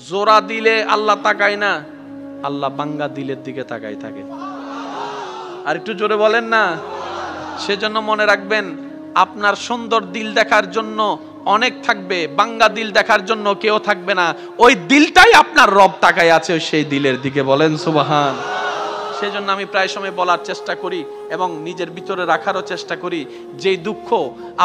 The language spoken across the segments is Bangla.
জোড়া দিলে আল্লাহ তাকায় না, আল্লাহ বাঙ্গা দিলের দিকে তাকায় থাকে। আর একটু জোরে বলেন না। সেজন্য মনে রাখবেন, আপনার সুন্দর দিল দেখার জন্য অনেক থাকবে, বাঙ্গা দিল দেখার জন্য কেউ থাকবে না। ওই দিলটাই আপনার রব তাকায় আছে সেই দিলের দিকে, বলেন সুবহান। সেজন্য আমি প্রায় সময় বলার চেষ্টা করি এবং নিজের ভিতরে রাখারও চেষ্টা করি, যে দুঃখ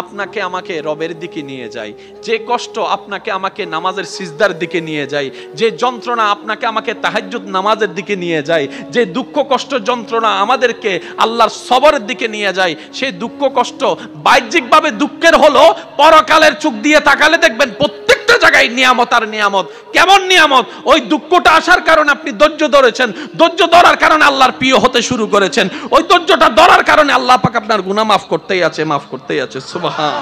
আপনাকে আমাকে রবের দিকে নিয়ে যায়, যে কষ্ট আপনাকে আমাকে নামাজের সিজদার দিকে নিয়ে যায়, যে যন্ত্রণা আপনাকে আমাকে তাহাজ্জুদ নামাজের দিকে নিয়ে যায়, যে দুঃখ কষ্ট যন্ত্রণা আমাদেরকে আল্লাহর সবরের দিকে নিয়ে যায়, সেই দুঃখ কষ্ট বাহ্যিকভাবে দুঃখের হলো, পরকালের চোখ দিয়ে তাকালে দেখবেন প্রত্যেকটা জায়গায় নিয়ামত আর নিয়ামত। কেমন নিয়ামত? ওই দুঃখটা আসার কারণে আপনি ধৈর্য ধরেছেন, ধৈর্য ধরার কারণে আল্লাহর প্রিয় হতে শুরু করেছেন, ওই ধৈর্যটা ধরার কারণে আল্লাহ পাক আপনার গুনাহ মাফ করতেই আছে, মাফ করতেই আছে। সুবহান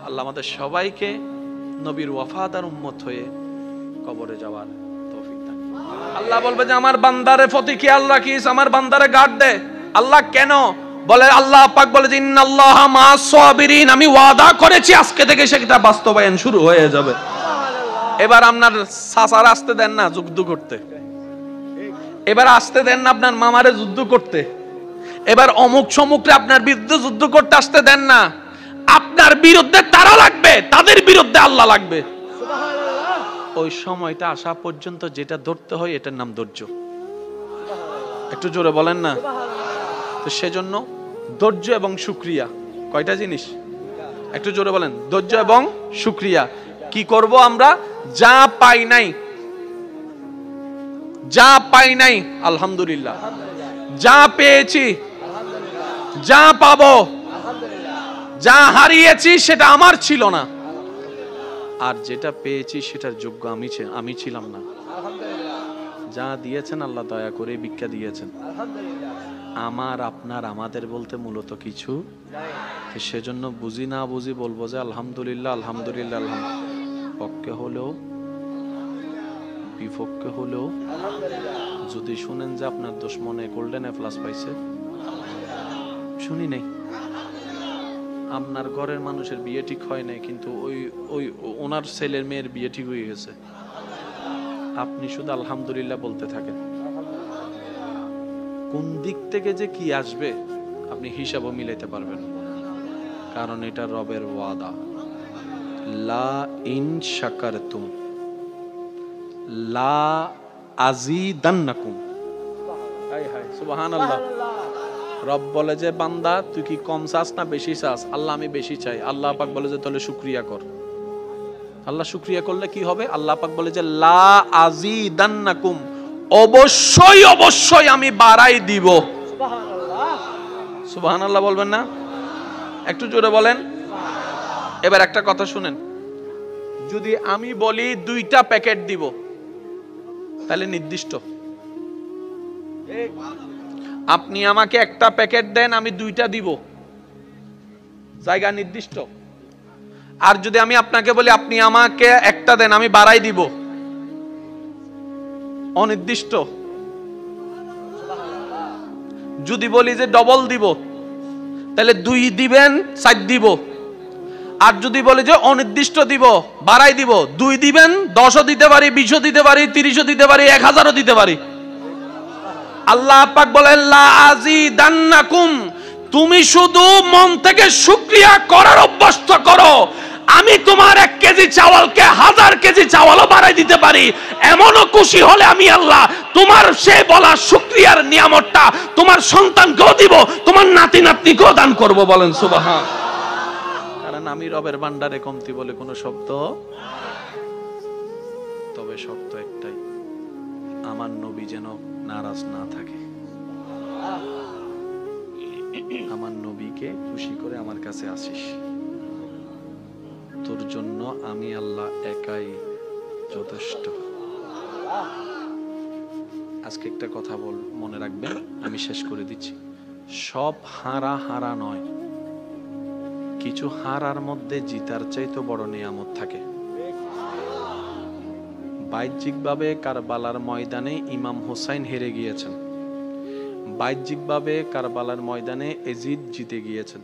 আল্লাহ আমাদের সবাইকে নবীর ওয়াফাদার উম্মত হয়ে কবরে যাওয়ার তৌফিক দান। আল্লাহ বলবে যে আমার বান্দারে প্রতি খেয়াল রাখিস, আমার বান্দারে গার্ড দে। আল্লাহ কেন বলে? আল্লাহ পাক বলে যে ইন্নাল্লাহা মা'আস সাবিরিন, আমি ওয়াদা করেছি আজকে থেকে সেটা বাস্তবায়ন শুরু হয়ে যাবে। এবার আপনার চাচার আসতে দেন না যুদ্ধ করতে, এবার আসতে দেন না আপনার মামারে যুদ্ধ করতে, এবার অমুক সমুকরে আপনার বিরুদ্ধে যুদ্ধ করতে আসতে দেন না। আপনার বিরুদ্ধে তারা লাগবে, তাদের বিরুদ্ধে আল্লাহ লাগবে। ওই সময়টা আসা পর্যন্ত যেটা ধরতে হয় এটার নাম ধৈর্য। একটু জোরে বলেন না। তো সেজন্য ধৈর্য এবং শুকরিয়া কয়টা জিনিস? একটু জোরে বলেন। ধৈর্য এবং শুকরিয়া। কি করব আমরা? যা পাই নাই, যা পাই নাই আলহামদুলিল্লাহ, যা পেয়েছি, যা পাবো, যা হারিয়েছি সেটা আমার ছিল না, আর যেটা পেয়েছি সেটার যোগ্য আমি ছিলাম না। যা দিয়েছেন আল্লাহ দয়া করে ভিক্ষা দিয়েছেন। আমার আপনার আমাদের বলতে মূলত কিছু, সেজন্য বুঝি না বুঝি বলবো যে আলহামদুলিল্লাহ আলহামদুলিল্লাহ আলহামদুলিল্লাহ। পক্ষে হলেও বিপক্ষে হলেও যদি শুনেন যে আপনার দুশমনে গোল্ডেন এ প্লাস পাইছে, শুনি নাই, আপনার ঘরের মানুষের বিয়ে ঠিক হয় নাই কিন্তু ওই ওনার ছেলের মেয়ের বিয়ে ঠিক হয়ে গেছে, আপনি শুধু আলহামদুলিল্লাহ বলতে থাকেন। কোন দিক থেকে যে কি আসবে আপনি হিসাবও মিলাইতে পারবেন, কারণ এটা রবের ওয়াদা। লা ইন শাকারতুম লা আযীদান্নাকুম। হায় হায় সুবহানাল্লাহ। রব বলে যে বান্দা তুই কি কম চাস না বেশি চাস? আল্লাহ আমি বেশি চাই। আল্লাহ পাক বলে যে তাহলে শুকরিয়া কর। আল্লাহ শুকরিয়া করলে কি হবে? আল্লাহ পাক বলে যে লা আযীদান্নাকুম, অবশ্যই অবশ্যই আমি বাড়াই দিব। সুবহানাল্লাহ সুবহানাল্লাহ বলবেন না? একটু জোরে বলেন। এবার একটা কথা শুনেন, যদি আমি বলি 2টা প্যাকেট দিব তাহলে নির্দিষ্ট, আপনি আমাকে একটা প্যাকেট দেন আমি 2টা দিব, জায়গা নির্দিষ্ট। আর যদি আমি আপনাকে বলি আপনি আমাকে একটা দেন আমি বাড়াই দিব, অনির্দিষ্ট। যদি বলি যে ডবল দিব তাহলে 2 দিবেন 4 দিব, আর যদি বলি যে অনির্দিষ্ট দিব বাড়াই দিব, 2 দিবেন 10ও দিতে পারি, 20ও দিতে পারি, 30ও দিতে পারি, 1000ও দিতে পারি। আল্লাহ পাক বলেন লা আযীদান্নাকুম, তুমি শুধু মন থেকে শুকরিয়া করার অভ্যস্ত করো, আমি তোমার 1 কেজি চাওয়ালকে 1000 কেজি চাওয়ালও বাড়াই দিতে পারি। এমনও খুশি হলে আমি আল্লাহ তোমার সে বলা শুকরিয়ার নিয়ামতটা তোমার সন্তানকেও দিব, তোমার নাতি নাতনিকেও দান করব। বলেন সুবহান। কারণ আমি রবের ভান্ডারে কমতি বলে কোনো শব্দ, তবে শর্ত একটাই, আমার নবী যেন নারাজ না থাকে। আমার নবীকে খুশি করে আমার কাছে আসিস, তোর জন্য আমি আল্লাহ একাই যথেষ্ট। আজকে একটা কথা মনে রাখবেন, আমি শেষ করে দিচ্ছি। সব হারা হারা নয়, কিছু হারার মধ্যে জিতার চাইতে বড় নিয়ামত থাকে। বাহ্যিকভাবে কারবালার ময়দানে ইমাম হোসাইন হেরে গিয়েছেন, বাহ্যিকভাবে কারবালার ময়দানে এজিদ জিতে গিয়েছেন,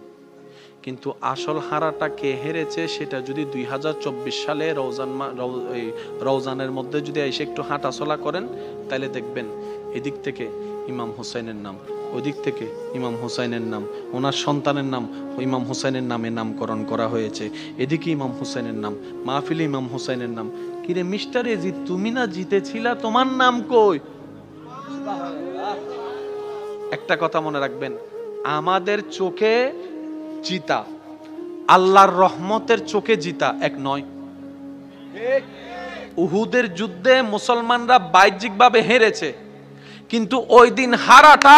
কিন্তু আসল হারাটা কে হেরেছে সেটা যদি 2024 সালে রওজানের মধ্যে যদি এসে একটু হাঁটাচলা করেন, তাহলে দেখবেন এদিক থেকে ইমাম হুসাইনের নাম, ওদিক থেকে ইমাম হুসাইনের নাম, ওনার সন্তানের নাম ইমাম হুসাইনের নামে নামকরণ করা হয়েছে, এদিকে ইমাম হুসাইনের নাম, মাহফিলে ইমাম হুসাইনের নাম। কিরে মিস্টার এজিদ, তুমি না জিতেছিলা, তোমার নাম কই? একটা কথা মনে রাখবেন, আমাদের চোখে জিতা আল্লাহর রহমতের চোখে জিতা এক নয়। উহুদের যুদ্ধে মুসলমানরা বাহ্যিকভাবে হেরেছে, কিন্তু ওই দিন হারাটা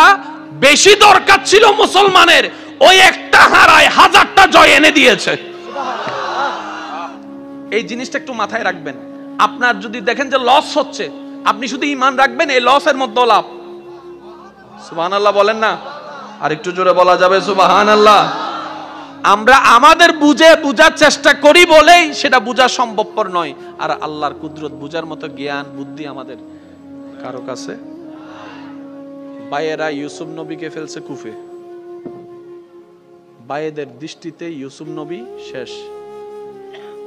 বেশি দরকার ছিল মুসলমানের, ওই একটা হারায় হাজারটা জয় এনে দিয়েছে। এই জিনিসটা একটু মাথায় রাখবেন। আপনার যদি দেখেন যে লস হচ্ছে, আপনি শুধু ঈমান রাখবেন এই লসের মধ্যে লাভ। সুবহানাল্লাহ বলেন না? আর একটু জোরে বলা যাবে সুবহানাল্লাহ? আমরা আমাদের বুঝার চেষ্টা করি বলেই সেটা বোঝা সম্ভবপর নয়। আর আল্লাহর কুদরত বুঝার মতো জ্ঞান বুদ্ধি আমাদের কারো কাছে। বায়েরা ইউসুফ নবীকে ফেলছে কুফে, বায়েদের দৃষ্টিতে ইউসুফ নবী শেষ,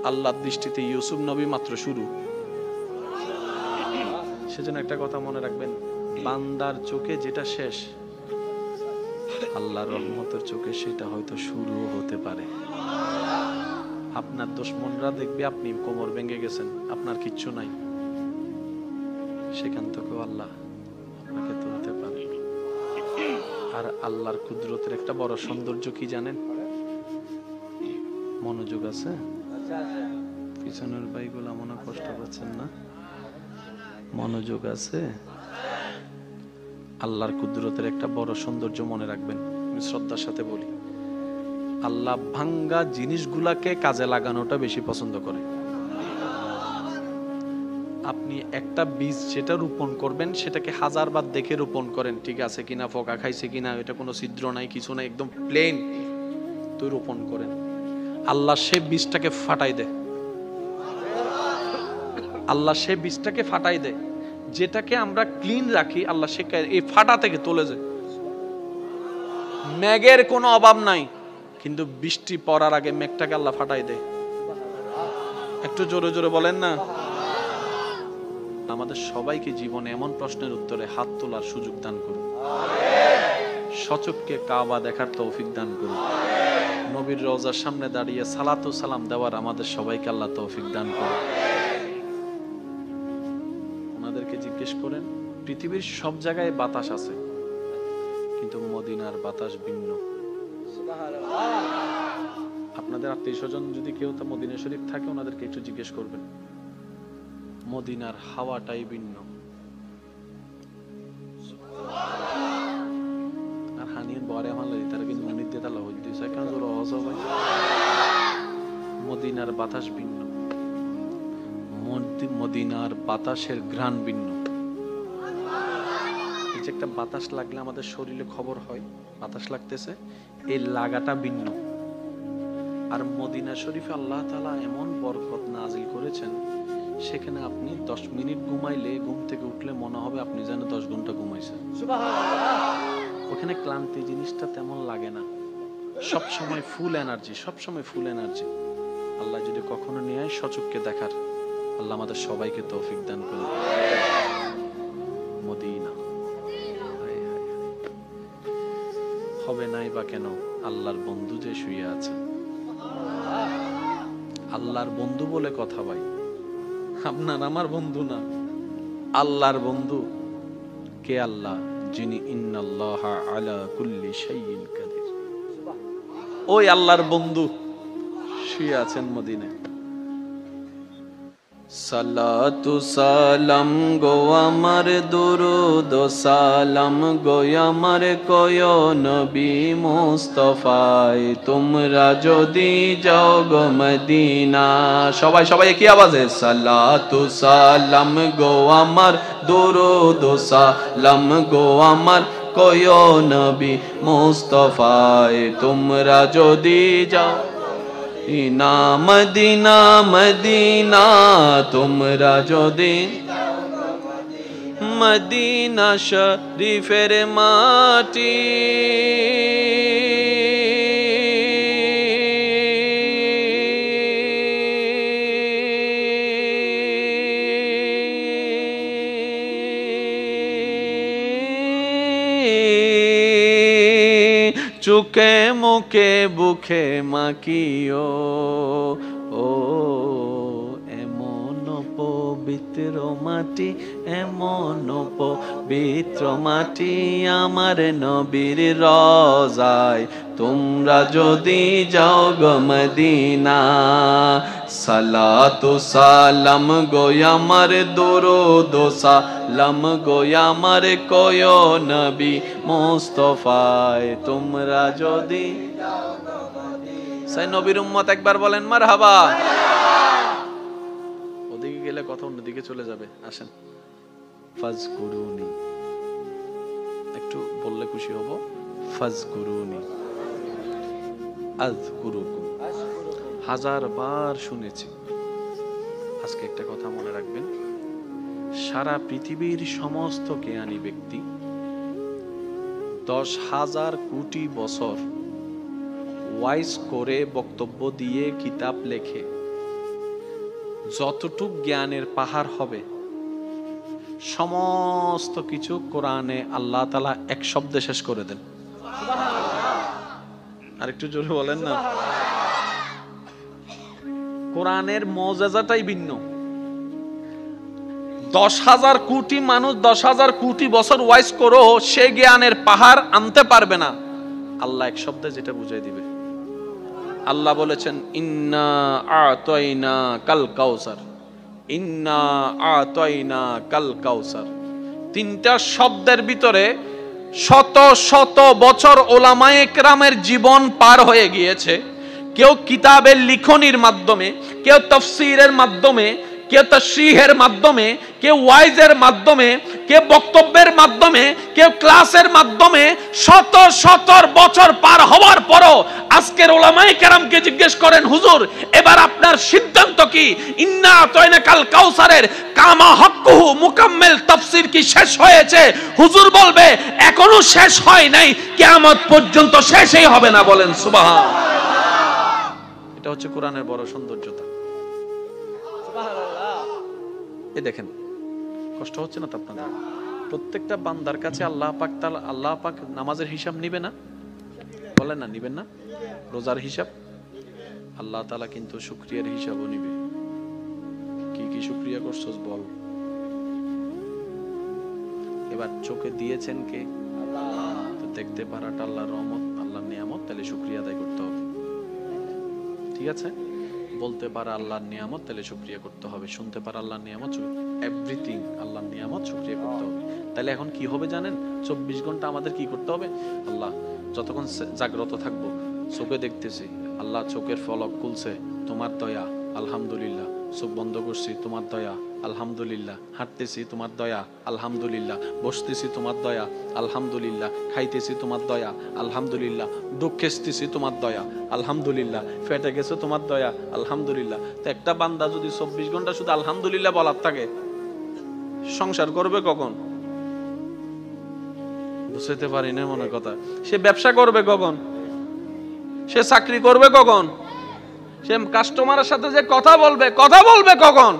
আল্লাহর দৃষ্টিতে ইউসুফ নবী মাত্র শুরু। সেজন্য একটা কথা মনে রাখবেন, বান্দার চোখে যেটা শেষ, আল্লাহর রহমতের চোখে সেটা হয়তো শুরু হতে পারে। আপনার দুশমনরা দেখবে আপনি কোমর ভেঙে গেছেন, আপনার কিচ্ছু নাই, সেখান থেকেও আল্লাহ আপনাকে তুলতে পারে। আর আল্লাহর কুদরতের একটা বড় সৌন্দর্য কি জানেন? মনোযোগ আছে? পিছনের ভাইগুলো মনে কষ্ট পাচ্ছেন না? মনোযোগ আছে? আল্লাহর কুদরতের একটা বড় সৌন্দর্য মনে রাখবেন, আমি শ্রদ্ধার সাথে বলি, আল্লাহ ভাঙ্গা জিনিসগুলাকে কাজে লাগানোটা বেশি পছন্দ করে। আপনি একটা বীজ যেটা রোপণ করবেন সেটাকে হাজারবার দেখে রোপণ করেন, ঠিক আছে কিনা, পোকা খাইছে কিনা, এটা কোনো ছিদ্র নাই, কিছু নাই, একদম প্লেন, তো রোপণ করেন। আল্লাহ সে বীজটাকে ফাটাই দেয়, আল্লাহ সে বীজটাকে ফাটাই দেয়। যেটাকে আমরা ক্লিন রাখি আল্লাহ সে এই ফাটা থেকে তুলে যায়। মেঘের কোনো অভাব নাই, কিন্তু বৃষ্টি পড়ার আগে মেঘটাকে আল্লাহ ফাটাই দেয়। একটু জোরে জোরে বলেন না? আমাদের সবাইকে জীবনে এমন প্রশ্নের উত্তরে হাত তোলার সুযোগ দান করুন, সচক্ষে কাবা দেখার তৌফিক দান করুন, নবীর রওজার সামনে দাঁড়িয়ে সালাতু সালাম দেওয়ার আমাদের সবাইকে আল্লাহ তৌফিক দান করুন। ওনাদেরকে জিজ্ঞেস করেন, পৃথিবীর সব জায়গায় বাতাস আছে, কিন্তু মদিনার বাতাস ভিন্ন। আপনাদের আত্মীয় স্বজন যদি কেউ তা মদিনা শরীফ থাকে, ওনাদেরকে একটু জিজ্ঞেস করবেন, মদিনার হাওয়াটাই ভিন্ন। আর হানির বরে আমার লাগি তারা কিন্তু মনির দিয়ে তালা হই দিয়েছে, কেন জোর অহজ ভাই। মদিনার বাতাস ভিন্ন, মদিনার বাতাসের ঘ্রাণ ভিন্ন। এই যে একটা বাতাস লাগলে আমাদের শরীরে খবর হয় বাতাস লাগতেছে, এই লাগাটা ভিন্ন। আর মদিনা শরীফে আল্লাহ তাআলা এমন বরকত নাজিল করেছেন, সেখানে আপনি 10 মিনিট ঘুমাইলে ঘুম থেকে উঠলে মনে হবে আপনি যেন 10 ঘন্টা ঘুমাইছেন। ওখানে ক্লান্তি জিনিসটা তেমন লাগে না, সব সময় ফুল এনার্জি, সব সময় ফুল এনার্জি। আল্লাহ যদি কখনো নিয়ে সচক্ষে দেখার, আল্লাহ আমাদের সবাইকে তৌফিক দান করুন। মদিনা হবে নাই বা কেন, আল্লাহর বন্ধু যে শুয়ে আছেন, আল্লাহর বন্ধু বলে কথা ভাই, আপনার আমার বন্ধু না, আল্লাহর বন্ধু। কে আল্লাহ? যিনি ইন্নাল্লাহা আলা কুল্লি শাইইন কাদির। ওই আল্লাহর বন্ধু শুয়ে আছেন মদিনায়। সালাতু সালাম গো আমার, দুরুদ সালাম গো আমার, কয় নবী মুস্তাফায় তোমরা যদি যাও গো মদিনা। সবাই সবাই কি আওয়াজে? সালাতু সালাম গো আমার, দুরুদ সালাম গো আমার, কয় নবী মুস্তাফায় তোমরা যদি যাও না মদিনা। মদিনা তোমরা যদি মদিনা শরীফের মাটি চোখে মুখে বুকে মাখিও ও এমন পবিত্র মাটি, এমন পবিত্র মাটি আমার নবীর রওজায় তোমরা যদি যাও গো মদিনা। সালাতু সালাম গো আমার দরুদ সালাম গো আমার কয় নবী মুস্তাফায় তোমরা যদি যাও গো মদিনা। সেই নবীর উম্মত একবার বলেন মারহাবা। ওদিকে গেলে কথা অন্যদিকে চলে যাবে, আসেন। ফাজকুরুনি একটু বললে খুশি হব। ফাজকুরুনি আযকুরুকুম, হাজার বার শুনেছি। আজকে একটা কথা মনে রাখবেন, সারা পৃথিবীর সমস্ত জ্ঞানী ব্যক্তি 10,000 কোটি বছর ওয়াইজ করে বক্তব্য দিয়ে কিতাব লেখে যতটুক জ্ঞানের পাহাড় হবে সমস্ত কিছু কোরআনে আল্লাহ তাআলা এক শব্দে শেষ করে দেন। আর একটু জোরে বলেন না। কোরআনের মওজাজাটাই ভিন্ন। 10,000 কোটি মানুষ 10,000 কোটি বছর ওয়াইজ করো সে জ্ঞানের পাহাড় আনতে পারবে না, আল্লাহ এক শব্দে যেটা বুঝাই দিবে। আল্লাহ বলেছেন ইন্না আতাইনা কাল কাউসার, ইন্না আতাইনা কাল কাউসার। তিনটা শব্দের ভিতরে শত শত বছর ওলামায়ে কেরামের জীবন পার হয়ে গিয়েছে। কেউ কিতাবের লিখনির মাধ্যমে, কেউ তাফসীরের মাধ্যমে, কেউ তাশরীহের মাধ্যমে, কেউ ওয়াইজের মাধ্যমে, কেউ বক্তব্যের মাধ্যমে, কেউ ক্লাসের মাধ্যমে শত শত বছর পার হওয়ার পরও আজকের উলামায়ে কেরামকে জিজ্ঞেস করেন হুজুর এবার আপনার সিদ্ধান্ত কি? ইন্না আতাইনা কাল কাউসারের কামা হক্কুহু মুকাম্মিল তাফসীর কি শেষ হয়েছে? হুজুর বলবে এখনো শেষ হয় নাই, কিয়ামত পর্যন্ত শেষই হবে না। বলেন সুবহান। এটা হচ্ছে কোরআনের বড় সৌন্দর্যতা। এই দেখেন, কষ্ট হচ্ছে না তো আপনাদের? প্রত্যেকটা বান্দার কাছে আল্লাহ পাক নামাজের হিসাব নিবে না? বলেন না, নিবেন না? রোজার হিসাব আল্লাহ তাআলা কিন্তু শুকরিয়ার হিসাবও নিবে। কি কি শুকরিয়া করছস বল। এবার চোখে দিয়েছেন কে? আল্লাহ। তো দেখতে পারাটা আল্লাহর রহমত, আল্লাহর নিয়ামত, তাহলে শুকরিয়া আদায় করতে হবে। ঠিক আছে? বলতে পারা আল্লাহর নিয়ামত, তাহলে শুকরিয়া করতে হবে। শুনতে পারা আল্লাহর নিয়ামত, এভরিথিং আল্লাহর নিয়ামত, শুকরিয়া করতে হবে। তাহলে এখন কি হবে জানেন? 24 ঘন্টা আমাদের কি করতে হবে? আল্লাহ যতক্ষণ জাগ্রত থাকবো চোখে দেখতেছি, আল্লাহ চোখের ফলক খুলছে, তোমার দয়া আলহামদুলিল্লাহ। চোখ বন্ধ করছি, তোমার দয়া আলহামদুলিল্লাহ। হাঁটতেছি, তোমার দয়া আলহামদুলিল্লাহ। বসতেছি, তোমার দয়া আলহামদুলিল্লাহ। খাইতেছি, তোমার দয়া আলহামদুলিল্লাহ। দুঃখেছি, তোমার দয়া আলহামদুলিল্লাহ। ফেটে গেছে, তোমার দয়া আলহামদুলিল্লাহ। তো একটা বান্দা যদি 24 ঘন্টা শুধু আলহামদুলিল্লাহ বলার থাকে, সংসার করবে কখন? বুঝতে পারি না মনে কথা। সে ব্যবসা করবে কখন? সে চাকরি করবে কখন? সে কাস্টমারের সাথে যে কথা বলবে কখন?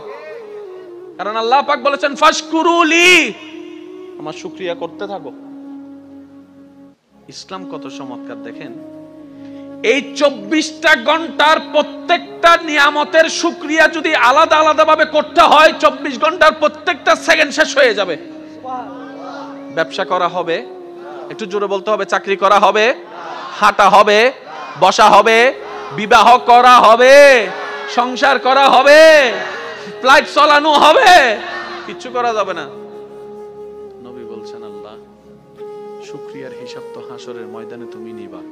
কারণ আল্লাহ পাক বলেছেন ফাশকুরুলি, আমার শুকরিয়া করতে থাকো। ইসলাম কত চমৎকার দেখেন। এই 24টা ঘন্টার প্রত্যেকটা নিয়ামতের শুকরিয়া যদি আলাদা আলাদা ভাবে করতে হয়, 24 ঘন্টার প্রত্যেকটা সেকেন্ড শেষ হয়ে যাবে। ব্যবসা করা হবে, একটু জোরে বলতে হবে। চাকরি করা হবে, হাঁটা হবে, বসা হবে, বিবাহ করা হবে, সংসার করা হবে, ফ্লাইট চালানো হবে, কিচ্ছু করা যাবে না। নবী বলছেন আল্লাহ শুকরিয়ার হিসাব তো হাসরের ময়দানে তুমি নিবা।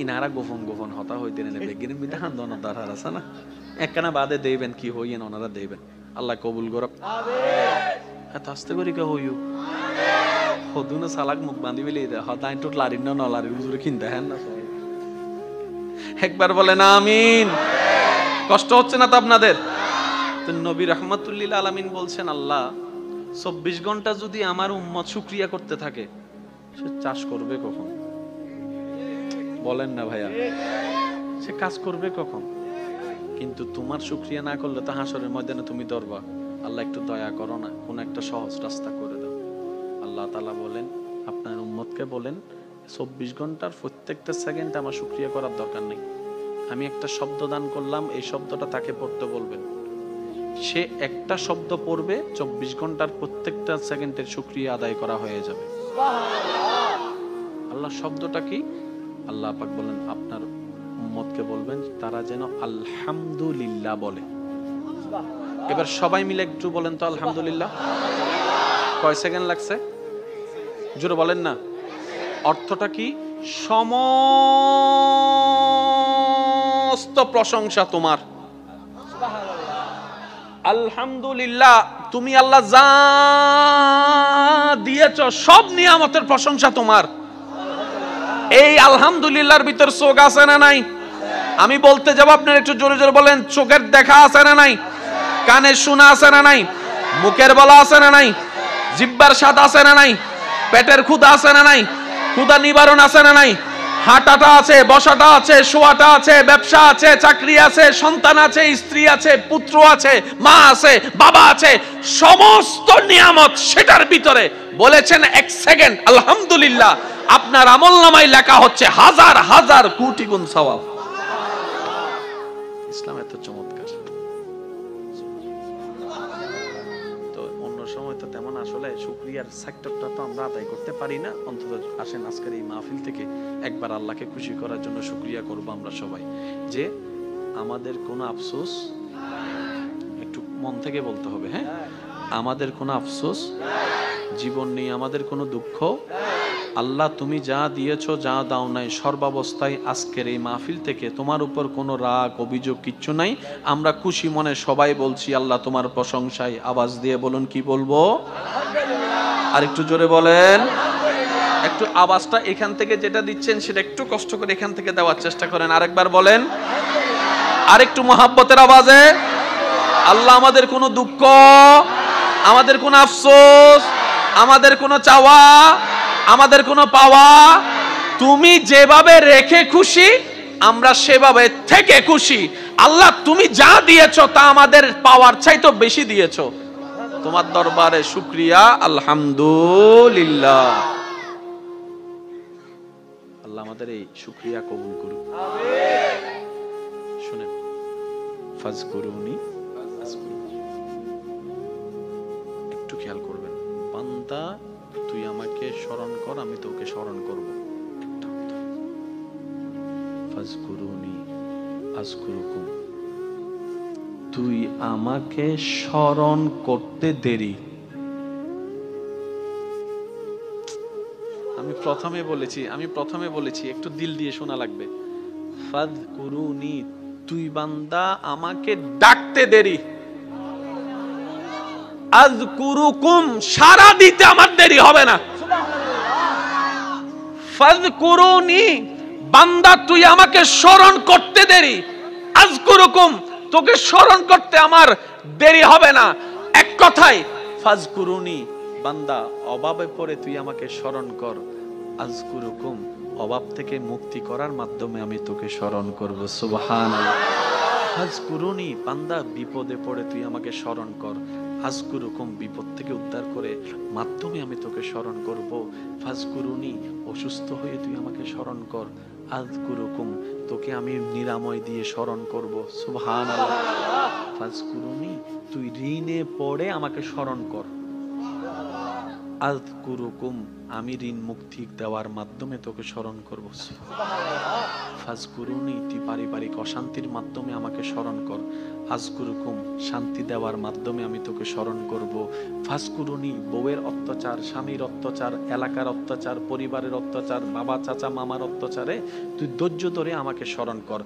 ইনারা গোপন গোপন হতা হইতে নেলে বেগিনের মধ্যে হান্দন দাঁড়ার আছে না, একখানা বাদে দেবেন কি হইয়েন ওনারা দেবেন। আল্লাহ কবুল করব। এত আস্তে করি কে হইও হদুনা সালাক মুখ বাঁধি বেলি হতা একটু লারিন না নলারিন হুজুরে কিনতে হ্যাঁ না। একবার বলেন আমিন। কষ্ট হচ্ছে না তো আপনাদের? তো নবী রাহমাতুল্লিল আলামিন বলছেন আল্লাহ 24 ঘন্টা যদি আমার উম্মত শুকরিয়া করতে থাকে, সে চাষ করবে কখন? বলেন না ভাইয়া, সে কাজ করবে কখন? কিন্তু তোমার শুকরিয়া না করলে তো হাসরের ময়দানে তুমি ধরবা, আল্লাহ একটু দয়া করো না, কোন একটা সহজ রাস্তা করে দাও। আল্লাহ তাআলা বলেন, আপনার উম্মতকে বলেন 24 ঘন্টার প্রত্যেকটা সেকেন্ড আমার শুকরিয়া করার দরকার নেই। আমি একটা শব্দ দান করলাম, এই শব্দটা তাকে পড়তে বলবেন, সে একটা শব্দ পড়বে, 24 ঘন্টার প্রত্যেকটা সেকেন্ডের শুকরিয়া আদায় করা হয়ে যাবে। আল্লাহ শব্দটা কি? আল্লাহ পাক বলেন আপনার উম্মতকে বলবেন তারা যেন আলহামদুলিল্লাহ বলে। এবার সবাই মিলে একটু বলেন তো আলহামদুলিল্লাহ। কয় সেকেন্ড লাগছে? জোরে বলেন না। অর্থটা কি? সমস্ত প্রশংসা তোমার। আলহামদুলিল্লাহ, তুমি আল্লাহ যা দিয়েছ সব নিয়ামতের প্রশংসা তোমার। এই আলহামদুলিল্লাহর ভিতর চোখ আছে না নাই? আমি বলতে যাব, আপনারা একটু জোরে জোরে বলেন। চোখের দেখা আছে না নাই? কানের শোনা আছে না নাই? মুখের বলা আছে না নাই? জিহ্বার স্বাদ আছে না নাই? পেটের ক্ষুধা আছে না নাই? ক্ষুধা নিবারণ আছে না নাই? হাঁটাটা আছে, বসাটা আছে, শোয়াটা আছে, ব্যবসা আছে, চাকরি আছে, সন্তান আছে, স্ত্রী আছে, পুত্র আছে, মা আছে, বাবা আছে, সমস্ত নিয়ামত সেটার ভিতরে বলেছেন এক সেকেন্ড আলহামদুলিল্লাহ, আপনার আমলনামায় লেখা হচ্ছে হাজার হাজার কোটি গুণ সওয়াব। ইসলাম এত চমৎকার। তো অন্য সময় তো তেমন আসলে শুকরিয়ার সেক্টরটা তো আমরা আদায় করতে পারি না। অন্তত আসেন আজকের এই মাহফিল থেকে একবার আল্লাহকে খুশি করার জন্য শুকরিয়া করব আমরা সবাই, যে আমাদের কোনো আফসোস, একটু মন থেকে বলতে হবে, হ্যাঁ, আমাদের কোনো আফসোস জীবন নেই, আমাদের কোনো দুঃখ। আল্লাহ তুমি যা দিয়েছো, যা দাও নাই, সর্বাবস্থায় আজকের এই মাহফিল থেকে তোমার উপর কোনো রাগ অভিযোগ কিচ্ছু নাই। আমরা খুশি মনে সবাই বলছি আল্লাহ তোমার প্রশংসায়। আওয়াজ দিয়ে বলুন, কি বলবো? আর একটু জোরে বলেন। একটু আওয়াজটা এখান থেকে যেটা দিচ্ছেন সেটা একটু কষ্ট করে এখান থেকে দেওয়ার চেষ্টা করেন। আরেকবার বলেন, আর একটু মহাব্বতের আওয়াজে। আল্লাহ আমাদের কোনো দুঃখ, আমাদের কোনো আফসোস, আমাদের কোনো চাওয়া, আমাদের কোনো পাওয়া তুমি যেভাবে রেখে খুশি, আমরা সেভাবে থেকে খুশি। আল্লাহ তুমি যা দিয়েছো তা আমাদের পাওয়ার চাইতে বেশি দিয়েছো। তোমার দরবারে শুকরিয়া, আলহামদুলিল্লাহ। আল্লাহ আমাদের এই শুকরিয়া কবুল করুন। শুনেন, ফাজকুরুনি আযকুরুকুম। একটু খেয়াল করবেন, বান্দা তুই আমাকে স্মরণ কর, আমি তোকে স্মরণ করব। ফাজকুরুনি আযকুরুকুম। তুই আমাকে স্মরণ করতে দেরি। আমি প্রথমে বলেছি একটু দিল দিয়ে শোনা লাগবে। ফাজকুরুনি, তুই বান্দা আমাকে ডাকতে দেরি। আযকুরুকুম, সারা দিতে আমার দেরি হবে না। ফাজকুরুনি, বান্দা তুই আমাকে স্মরণ করতে দেরি। আযকুরুকুম, তোকে স্মরণ করতে আমার দেরি হবে না। এক কথায় ফাজকুরুনি, বান্দা অভাবে পড়ে তুই আমাকে স্মরণ কর। আযকুরুকুম, অভাব থেকে মুক্তি করার মাধ্যমে আমি তোকে স্মরণ করব। সুবহানাল্লাহ। ফাজকুরুনি, বান্দা বিপদে পড়ে তুই আমাকে স্মরণ কর। আযকুরুকুম, বিপদ থেকে উদ্ধার করে মাধ্যমে আমি তোকে স্মরণ করব। ফাজকুরুনি, অসুস্থ হয়ে তুই আমাকে স্মরণ কর। আযকুরুকুম, তোকে আমি নিরাময় দিয়ে স্মরণ করব। সুবহানাল্লাহ। ফাজকুরুনি, তুই ঋণে পড়ে আমাকে স্মরণ কর। আযকুরুকুম, আমি ঋণ মুক্তি দেওয়ার মাধ্যমে তোকে স্মরণ করব। ফাজকুরুনি, তুই পারিবারিক অশান্তির মাধ্যমে আমাকে স্মরণ কর। আযকুরুকুম, শান্তি দেওয়ার মাধ্যমে আমি তোকে স্মরণ করব। ফাজকুরুনি, বউয়ের অত্যাচার, স্বামীর অত্যাচার, এলাকার অত্যাচার, পরিবারের অত্যাচার, বাবা চাচা মামার অত্যাচারে তুই ধৈর্য ধরে আমাকে স্মরণ কর।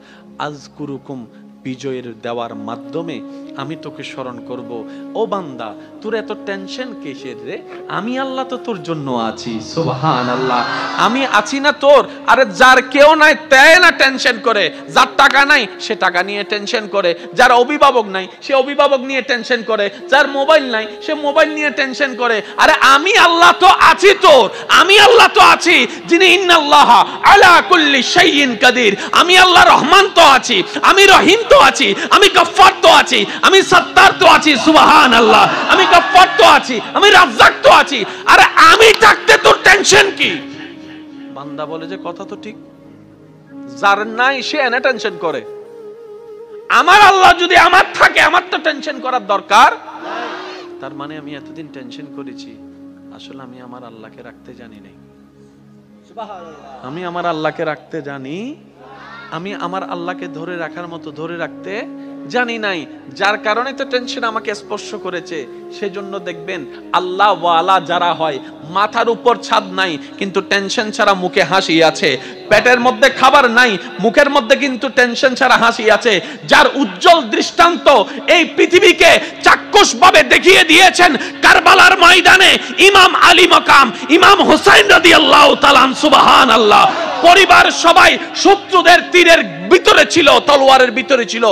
আযকুরুকুম, বিজয়ের দেওয়ার মাধ্যমে আমি তোকে স্মরণ করব। ও বান্দা, তোর এত টেনশন কিসের রে? আমি আল্লাহ তো তোর জন্য আছি। সুবহানাল্লাহ, আমি আছি না তোর? আরে যার কেউ নাই তাই না টেনশন করে, যার টাকা নাই সে টাকা নিয়ে টেনশন করে, যার অভিভাবক নাই সে অভিভাবক নিয়ে টেনশন করে, যার মোবাইল নাই সে মোবাইল নিয়ে টেনশন করে। আরে আমি আল্লাহ তো আছি তোর, আমি আল্লাহ তো আছি যিনি ইন্নাল্লাহা আলা কুল্লি শাইইন কাদির। আমি আল্লাহ রহমান তো আছি, আমি রহিম তো আছি, আমি গফফার তো আছি, আমি সত্তার তো আছি। সুবহানাল্লাহ, আমি গফফার তো আছি, আমি রাজ্জাক তো আছি। আরে আমি থাকতে তোর টেনশন কি? বান্দা বলে যে কথা তো ঠিক, যার নাই সে এনে টেনশন করে। আমার আল্লাহ যদি আমার থাকে, আমার তো টেনশন করার দরকার। তার মানে আমি এতদিন টেনশন করেছি, আসলে আমি আমার আল্লাহকে রাখতে জানি নাই। আমি আমার আল্লাহকে রাখতে জানি, আমি আমার আল্লাহকে ধরে রাখার মতো ধরে রাখতে জানি নাই, যার কারণে তো টেনশন আমাকে স্পর্শ করেছে। সেজন্য দেখবেন আল্লাহ ওয়ালা যারা হয়, মাথার উপর ছাদ নাই কিন্তু টেনশন ছাড়া মুখে হাসি আছে, পেটের মধ্যে খাবার নাই মুখের মধ্যে কিন্তু টেনশন ছাড়া হাসি আছে, যার উজ্জ্বল দৃষ্টান্ত এই পৃথিবীকে চাক্ষুষভাবে দেখিয়ে দিয়েছেন কারবালার ময়দানে ইমাম আলী মাকাম ইমাম হুসাইন রাদিয়াল্লাহু তাআলা। সুবহানাল্লাহ, পরিবার সবাই শত্রুদের তীরের ভিতরে ছিল, তলোয়ারের ভিতরে ছিল,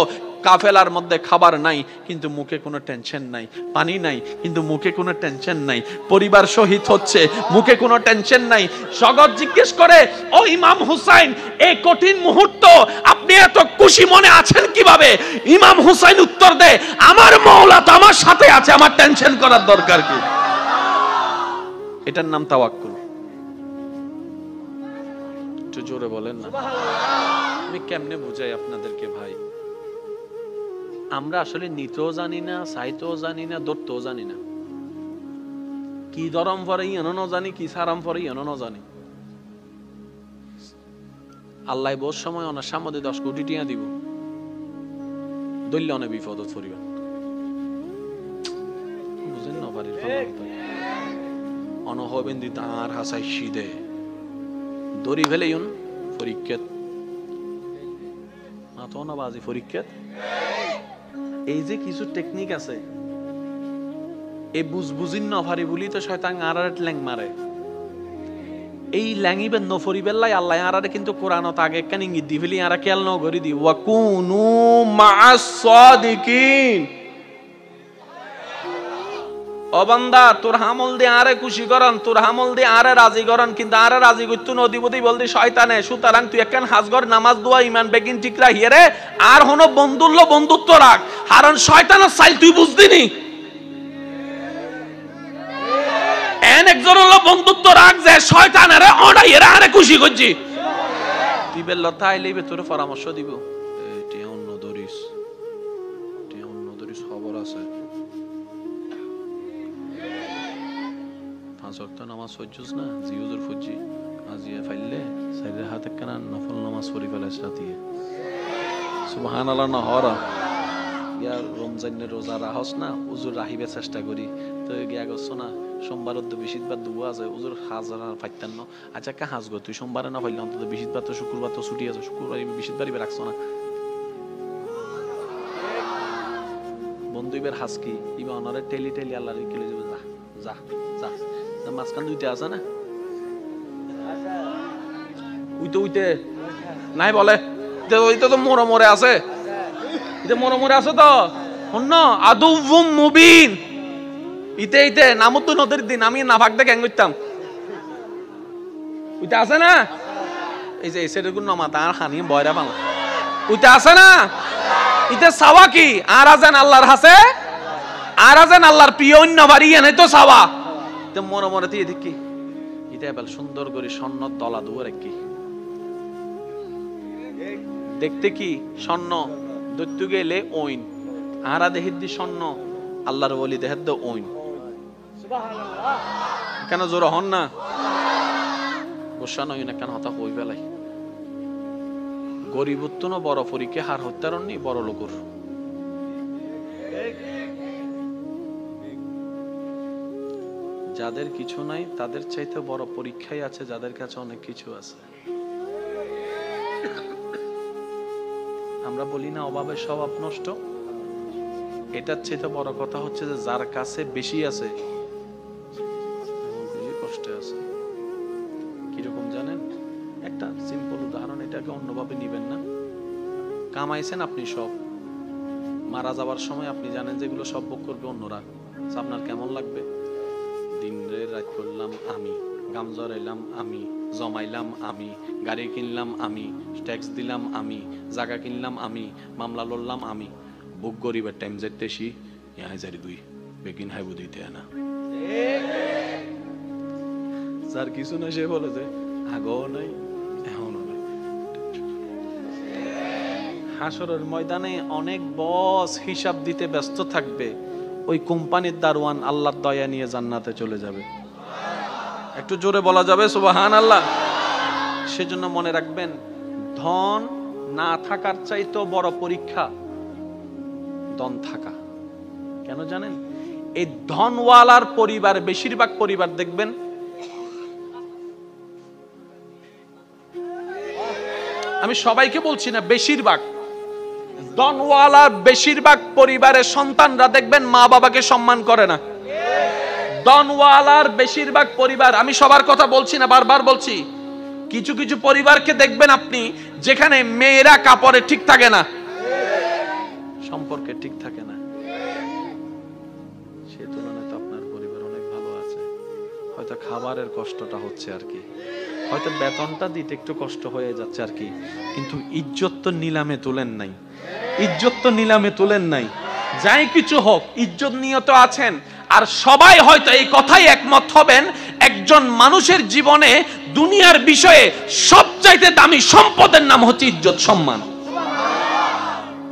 কাফেলার মধ্যে খাবার নাই কিন্তু মুখে কোনো টেনশন নাই, পানি নাই কিন্তু মুখে কোনো টেনশন নাই, পরিবার শহীদ হচ্ছে মুখে কোনো টেনশন নাই। জগৎ জিজ্ঞেস করে, ও ইমাম হুসাইন, এই কঠিন মুহূর্ত আপনি এত খুশি মনে আছেন কিভাবে? ইমাম হুসাইন উত্তর দেয়, আমার মাওলা তো আমার সাথে আছে, আমার টেনশন করার দরকার কি? এটার নাম তাওয়াক্কুল। একটু জোরে বলেন না। আমি কেমনে বুঝাই আপনাদেরকে ভাই? আমরা আসলে নিতেও জানি না, চাইতেও জানি না, ধরতেও জানি না। কি ধরম পরে এনো জানি, কি সারাম পরে এনো জানি। আল্লাহ বহু সময় অনেক সামনে 10 কোটি টিয়া দিব, দৈল্য অনেক বিপদ পরিবার বুঝেন না। বাড়ির অনহবেন দি তার হাসাই সিদে দড়ি ফেলে পরীক্ষাত মাথা না বাজি পরীক্ষাত। এই যে কিছু টেকনিক আছে, এই বুঝবুঝিন নফারি বলি তো শয়তান আরারে ল্যাং মারে। এই ল্যাঙ্গিবেন নফরি বেল্লাই আল্লাহ আরারে কিন্তু কোরআনত আগে কেন ইঙ্গিত দি ফেলি, আরা কেল ন করি দি ওয়া কুনু মা'আস সাদিকিন। ও বান্দা, তোর হামল দিয়ে আরে খুশি করন, তোর হামল দিয়ে আরে রাজি করন, কিন্তু আরে রাজি করতু নদীপতি বলদি শয়তানে। সুতরাং তুই একখান হাজগর নামাজ দোয়া ইমান বেগিন ঠিক রাখিয়ে রে, আর হনো বন্ধুল্য বন্ধুত্ব রাখ, কারণ শয়তানের চাইল তুই বুঝদিনি। এন একজন হলো বন্ধুত্ব রাখ যে শয়তানের অনাই এরা আরে খুশি করছি। তুই বেল্লতা আইলেই তোর পরামর্শ দিব, এটা অন্য দরিস, এটা অন্য দরিস খবর আছে। নামাজ সহ্যস না জিউজুর ফুজি আজিয়া ফাইলে সাইরে হাতে কানা নফল নামাজ পড়ি ফেলাস রাতিয়ে। সুবহানাল্লাহ না হরা ইয়ার রমজানের রোজা রাহস না, উজুর রাহিবে চেষ্টা করি তো গিয়া গছ না। সোমবারত তো বিশিতবার দুয়া আছে, উজুর হাজার ফাইতান ন। আচ্ছা কা হাজগো তুই সোমবারে না ফাইলে অন্তত বিশিতবার তো শুক্রবার তো ছুটি আছে, শুক্রবার বিশিতবারই রাখছ না। বন্ধু ইবের হাসকি ইবা অনারে টেলি টেলি আল্লাহর কেলে যাবে, যা যা যা। মাঝখান দুইটা আছে না, উইতে উইতে নাই বলে ওইটা তো মোড়ে মোড়ে আছে, মোড়ে মোড়ে আছে তো অন্য আদুউম মুবিন। ইতে ইতে নামত তো নদীর দিন আমি না ভাগ দেখে করতাম, উইতে আছে না। এই যে এসে দেখুন নমা তার হানি বয়রা পালা উইতে আছে না। ইতে সাওয়া কি আর আছেন আল্লাহর হাসে, আর আছেন আল্লাহর প্রিয় অন্য বাড়ি এনে তো সাওয়া মনে মনে দিয়ে দেখি এটা এবার সুন্দর করে স্বর্ণ তলা দুয়ার কি দেখতে কি স্বর্ণ দৈত্য গেলে ওইন আরা দেহের দি স্বর্ণ আল্লাহর ওলি দেহের দে ওইন। কেন জোর হন না গোসা নই না কেন হতা হই বেলাই গরিবত্ব না বড় পরীক্ষা হার হত্যারণ নি বড় লোকর। যাদের কিছু নাই তাদের চাইতে বড় পরীক্ষাই আছে যাদের কাছে অনেক কিছু আছে। আমরা আমরা বলি না অভাবের স্বভাব নষ্ট, এটার চেয়ে বড় কথা হচ্ছে যে যার কাছে বেশি আছে কষ্টে আছে। কিরকম জানেন? একটা সিম্পল উদাহরণ, এটাকে অন্যভাবে নিবেন না। কামাইছেন আপনি সব, মারা যাবার সময় আপনি জানেন যে এগুলো সব ভোগ করবে অন্যরা, আপনার কেমন লাগবে? দিন রাত করলাম আমি, গাম জড়াইলাম আমি, জমাইলাম আমি, গাড়ি কিনলাম আমি, ট্যাক্স দিলাম আমি, জায়গা কিনলাম আমি, মামলা লড়লাম আমি, বুক গরিবের টাইম যেতেছি দুই বেকিন হাইবু দিতে না। যার কিছু না সে বলে যে আগেও নাই এখনো নাই। হাসরের ময়দানে অনেক বস হিসাব দিতে ব্যস্ত থাকবে, ওই কোম্পানির দারোয়ান আল্লাহর দয়া নিয়ে জান্নাতে চলে যাবে। একটু জোরে বলা যাবে সুবহানাল্লাহ। সেজন্য মনে রাখবেন, ধন না থাকার চাইতেও বড় পরীক্ষা ধন থাকা। কেন জানেন? এই ধনওয়ালার পরিবার, বেশিরভাগ পরিবার দেখবেন আমি সবাইকে বলছি না, বেশিরভাগ ধনওয়ালার বেশিরভাগ পরিবারের সন্তানরা দেখবেন মা বাবাকে সম্মান করে না। ধনওয়ালার বেশিরভাগ পরিবার, আমি সবার কথা বলছি না, বারবার বলছি, কিছু কিছু পরিবারকে দেখবেন আপনি যেখানে মেয়েরা কাপড়ে ঠিক থাকে না, সম্পর্কে ঠিক থাকে না। সে তুলনায় তো আপনার পরিবার অনেক ভালো আছে। হয়তো খাবারের কষ্টটা হচ্ছে আর কি, হয়তো বেতনটা দিতে একটু কষ্ট হয়ে যাচ্ছে আর কি, কিন্তু ইজ্জত তো নিলামে তুলেন নাই, ইজ্জত তো নিলামে তুলেন নাই। যাই কিছু হোক ইজ্জত নিয়ে তো আছেন। আর সবাই হয়তো এই কথাই একমত হবেন, একজন মানুষের জীবনে দুনিয়ার বিষয়ে সবচাইতে দামি সম্পদের নাম হচ্ছে ইজ্জত সম্মান।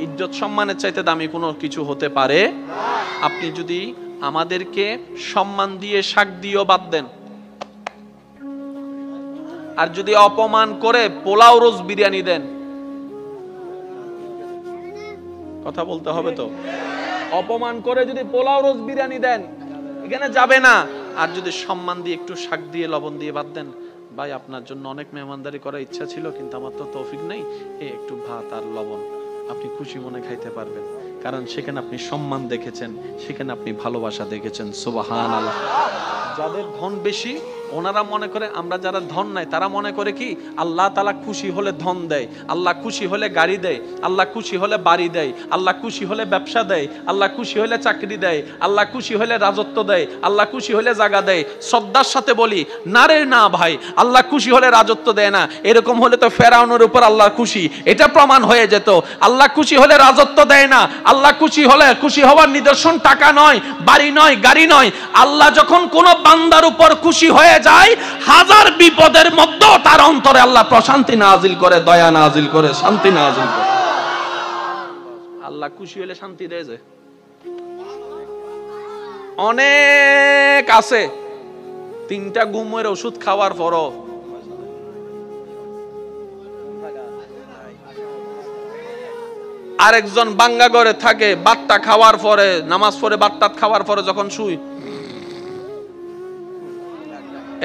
ইজ্জত সম্মানের চাইতে দামি কোনো কিছু হতে পারে? আপনি যদি আমাদেরকে সম্মান দিয়ে শাক দিয়েও বাদ দেন, আর যদি অপমান করে পোলাও রোজ বিরিয়ানি দেন, কথা বলতে হবে তো, অপমান করে যদি পোলাও রোজ বিরিয়ানি দেন এখানে যাবে না। আর যদি সম্মান দিয়ে একটু শাক দিয়ে লবণ দিয়ে বাদ দেন, ভাই আপনার জন্য অনেক মেহমানদারি করার ইচ্ছা ছিল কিন্তু আমার তো তৌফিক নেই, এই একটু ভাত আর লবণ, আপনি খুশি মনে খাইতে পারবেন। কারণ সেখানে আপনি সম্মান দেখেছেন, সেখানে আপনি ভালোবাসা দেখেছেন। সুবহানাল্লাহ। যাদের ধন বেশি ওনারা মনে করে, আমরা যারা ধন নাই তারা মনে করে কি আল্লাহ তাআলা খুশি হলে ধন দেয়, আল্লাহ খুশি হলে গাড়ি দেয়, আল্লাহ খুশি হলে বাড়ি দেয়, আল্লাহ খুশি হলে ব্যবসা দেয়, আল্লাহ খুশি হলে চাকরি দেয়, আল্লাহ খুশি হলে রাজত্ব দেয়, আল্লাহ খুশি হলে জায়গা দেয়। শ্রদ্ধার সাথে বলি, না রে না ভাই, আল্লাহ খুশি হলে রাজত্ব দেয় না। এরকম হলে তো ফেরাউনের উপর আল্লাহ খুশি, এটা প্রমাণ হয়ে যেত। আল্লাহ খুশি হলে রাজত্ব দেয় না। আল্লাহ খুশি হলে, খুশি হওয়ার নিদর্শন টাকা নয়, বাড়ি নয়, গাড়ি নয়। আল্লাহ যখন কোন বান্দার উপর খুশি হয়ে যায়, হাজার বিপদের মধ্যেও তার অন্তরে আল্লাহ প্রশান্তি নাজিল করে, দয়া নাজিল করে, শান্তি নাজিল করে। আল্লাহ খুশি হলে শান্তি দেয় যে। অনেক আছে 3টা ঘুমের ওষুধ খাওয়ার পরও আরেকজন বাঙ্গা ঘরে থাকে, বাট্টা খাওয়ার পরে, নামাজ পড়ে বাট্টা খাওয়ার পরে যখন শুই,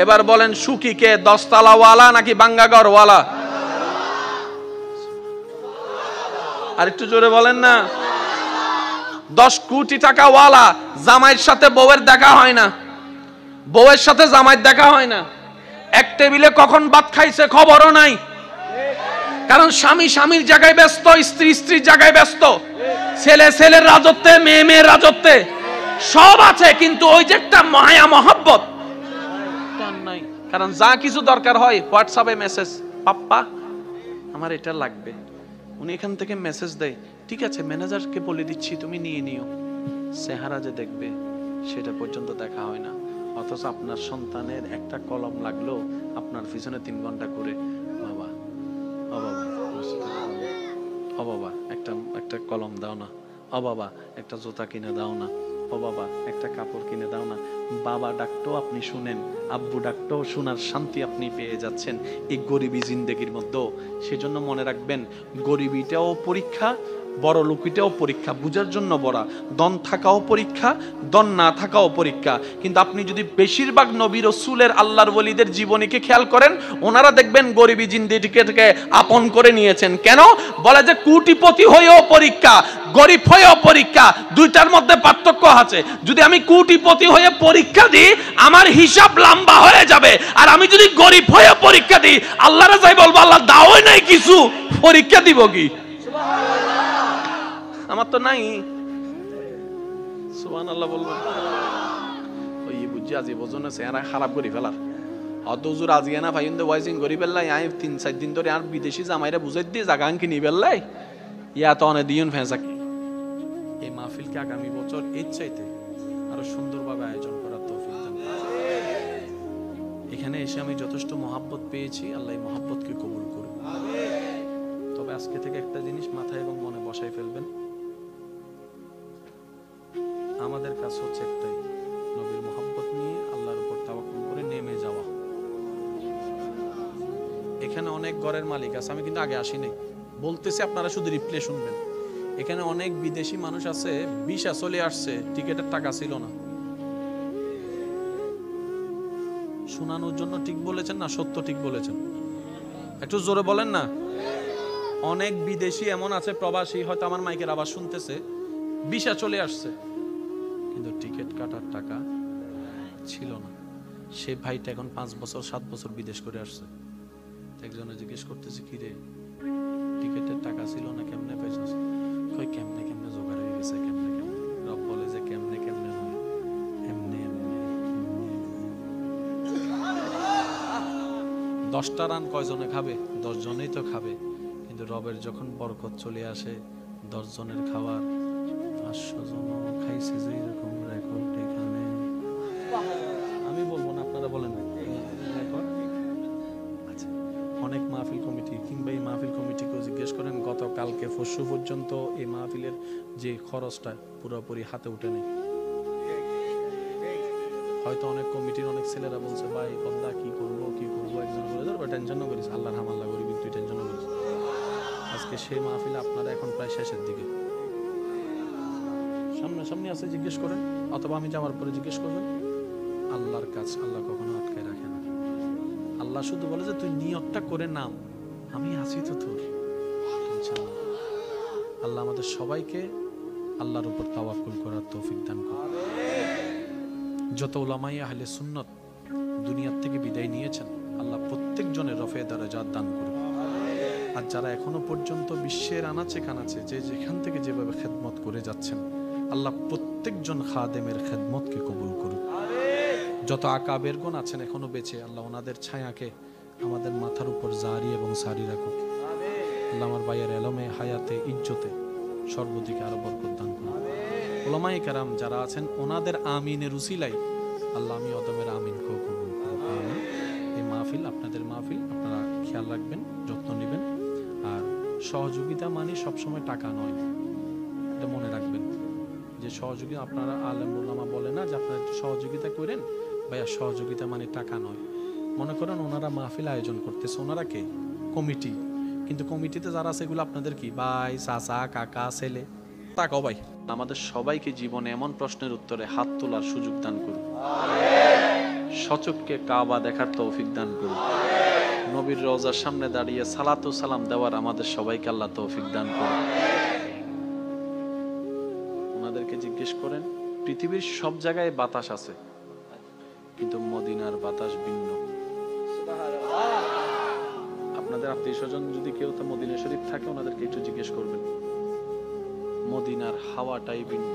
এবার বলেন সুখী কে, 10 তলা ওয়ালা নাকি বাঙ্গা ঘর ওয়ালা? আর একটু জোরে বলেন না। 10 কোটি টাকা ওয়ালা, জামাইয়ের সাথে বউয়ের দেখা হয় না, বউয়ের সাথে জামাইয়ের দেখা হয় না, এক টেবিলে কখন ভাত খাইছে খবরও নাই। কারণ স্বামী স্বামীর জায়গায় ব্যস্ত, স্ত্রী স্ত্রীর জায়গায় ব্যস্ত, ছেলে ছেলের রাজত্বে, মেয়ে মেয়ের রাজত্বে, সব আছে কিন্তু ওই যে একটা মায়া মহব্বত নাই। কারণ যা কিছু দরকার হয় হোয়াটসঅ্যাপে মেসেজ, পাপ্পা আমার এটা লাগবে, উনি এখান থেকে মেসেজ দেয়, ঠিক আছে ম্যানেজারকে বলে দিচ্ছি তুমি নিয়ে নিও। চেহারা যে দেখবে সেটা পর্যন্ত দেখা হয় না। অথচ আপনার সন্তানের একটা কলম লাগলো আপনার পিছনে 3 ঘন্টা করে, বাবা ও বাবা, ও বাবা একটা কলম দাও না, ও বাবা একটা জুতা কিনে দাও না, ও বাবা একটা কাপড় কিনে দাও না। বাবা ডাকতেও আপনি শুনেন, আব্বু ডাকতেও শোনার শান্তি আপনি পেয়ে যাচ্ছেন এই গরিবী জিন্দেগির মধ্যে। সেজন্য মনে রাখবেন, গরিবিটাও পরীক্ষা, বড় লোকিটাও পরীক্ষা, বুঝার জন্য বড়, দন থাকাও পরীক্ষা, দন না থাকাও পরীক্ষা। কিন্তু আপনি যদি বেশিরভাগ নবী রাসূলের আল্লাহর ওলিদের জীবনীকে খেয়াল করেন, ওনারা দেখবেন গরিবী জিন্দেগিকে আপন করে নিয়েছেন। কেন? বলে যে কোটিপতি হয়েও পরীক্ষা, গরিব হয়েও পরীক্ষা, দুইটার মধ্যে পার্থক্য আছে। যদি আমি কোটিপতি হয়ে পরীক্ষা দিই, আমার হিসাব লম্বা হয়ে যাবে। আর আমি যদি গরিব হয়ে পরীক্ষা দিই, আল্লাহর যাই বলবো আল্লাহ দাওই নাই কিছু, পরীক্ষা দিব কি? আমার তো নাই। সুবহানাল্লাহ বলবো। ওই বুঝি আজি বোঝনে চেহারা খারাপ করে ফেলার অত হুজুর আজিয়ে না ভাই ইন্দে ওয়াইজিং করি ফেললাই। আমি 3-4 দিন ধরে আর বিদেশি জামাইরা বুঝাই দিয়ে জায়গা আনকি নি ফেললাই। ইয়া তো অনেক দিন ফেঁসা। এই মাহফিলকে আগামী বছর এর চাইতে আরো সুন্দরভাবে আয়োজন করার তৌফিক দান। এখানে এসে আমি যথেষ্ট মহাব্বত পেয়েছি, আল্লাহ এই মহাব্বতকে কবুল করুন। তবে আজকে থেকে একটা জিনিস মাথায় এবং মনে বসাই ফেলবেন, আমাদের কাজ হচ্ছে একটাই, নবীর মহব্বত নিয়ে আল্লাহর উপর তাওয়াক্কুল করে নেমে যাওয়া। এখানে অনেক ঘরের মালিক আছে, আমি কিন্তু আগে আসি নাই বলতেছি, আপনারা শুধু রিপ্লে শুনবেন। এখানে অনেক বিদেশি মানুষ আছে, ভিসা চলে আসছে, টিকেটের টাকা ছিল না। শোনানোর জন্য ঠিক বলেছেন না সত্য ঠিক বলেছেন? একটু জোরে বলেন না। অনেক বিদেশি এমন আছে, প্রবাসী, হয়তো আমার মাইকের আওয়াজ শুনতেছে, ভিসা চলে আসছে কিন্তু টিকিট কাটার টাকা ছিল না। সে ভাইটা এখন 5 বছর 7 বছর বিদেশ করে আসছে। একজনে জিজ্ঞেস করতেছে, কি রে টিকিটের টাকা ছিল না, কেমনে পাইছস? কই কেমনে কেমনে জোগাড় হয়ে গেছে, কেমনে কেমনে। রব বলে যে কেমনে কেমনে হয়, এমনি এমনি। 10টা রান কয়জনে খাবে? 10 জনেই তো খাবে। কিন্তু রবের যখন বরকত চলে আসে, 10 জনের খাবার 500 জন খাইছে, যে এরকম রেকর্ড এখানে আমি বলবো না, আপনারা বলেন। আচ্ছা, অনেক মাহফিল কমিটি কিংবা এই মাহফিল কমিটিকেও জিজ্ঞেস করেন, গতকালকে পরশু পর্যন্ত এই মাহফিলের যে খরচটা পুরোপুরি হাতে উঠে নেই। হয়তো অনেক কমিটির অনেক ছেলেরা বলছে, ভাই বন্দা কি করবো কি করবো, একজন বলে ধরো টেনশনও করিস, আল্লাহর হামাল্লা করি, তুই টেনশনও করিস। আজকে সেই মাহফিল আপনারা এখন প্রায় শেষের দিকে, সামনাসামনি আছে, জিজ্ঞেস করেন, অথবা আমি যাওয়ার পরে জিজ্ঞেস করবেন। আল্লাহর কাজ আল্লাহ কখনো আটকায় রাখে না। আল্লাহ শুধু বলে যে তুই নিয়তটা করে নাম, আমি আছি তো তোর। আল্লাহ আমাদের সবাইকে আল্লাহর উপর তাওয়াক্কুল করার তৌফিক দান করুন। যত উলামায়ে আহলে সুন্নাত দুনিয়ার থেকে বিদায় নিয়েছেন, আল্লাহ প্রত্যেকজনের রফে দারাজাত দান করুন। আর যারা এখনো পর্যন্ত বিশ্বের আনাচে কানাচে যে যেখান থেকে যেভাবে খেদমত করে যাচ্ছেন, আল্লাহ প্রত্যেকজন খাদেমের খেদমতকে কবুল করুন। যত আকাবেরগণ আছেন এখনো বেঁচে, আল্লাহ ওনাদের ছায়াকে আমাদের মাথার উপর জারি এবং সারি রাখুন। আল্লাহ আমার ভাইয়ের এলমে হায়াতে ইজ্জতে সর্বদিকে আরো বরকত দান করুন। উলামায়ে কেরাম যারা আছেন ওনাদের আমিনের উসিলাই আল্লাহ আমি অদমের আমিনকেও কবুল করুন। এই মাহফিল আপনাদের মাহফিল, আপনারা খেয়াল রাখবেন, যত্ন নেবেন। আর সহযোগিতা মানে সবসময় টাকা নয়, এটা মনে রাখবেন। যে সহযোগিতা আপনারা আলেম উলামা বলে না যে আপনারা একটু সহযোগিতা করেন, ভাইয়া সহযোগিতা মানে টাকা নয়। মনে করেন ওনারা মাহফিল আয়োজন করতেছে, ওনারা কে? কমিটি। কিন্তু কমিটিতে যারা আছে এগুলো আপনাদের কি ভাই, চাচা, কাকা, ছেলে? তাকাও ভাই। আমাদের সবাইকে জীবনে এমন প্রশ্নের উত্তরে হাত তোলার সুযোগ দান করুন। সচক্ষে কাবা দেখার তৌফিক দান করুন। নবীর রওজার সামনে দাঁড়িয়ে সালাতু সালাম দেওয়ার আমাদের সবাইকে আল্লাহ তৌফিক দান করুন। ওনাদেরকে জিজ্ঞেস করেন, পৃথিবীর সব জায়গায় বাতাস আছে, কিন্তু মদিনার বাতাস ভিন্ন। আপনাদের আত্মীয় স্বজন যদি কেউ তা মদিনা শরীফ থাকে, ওনাদেরকে একটু জিজ্ঞেস করবেন, মদিনার হাওয়াটাই ভিন্ন।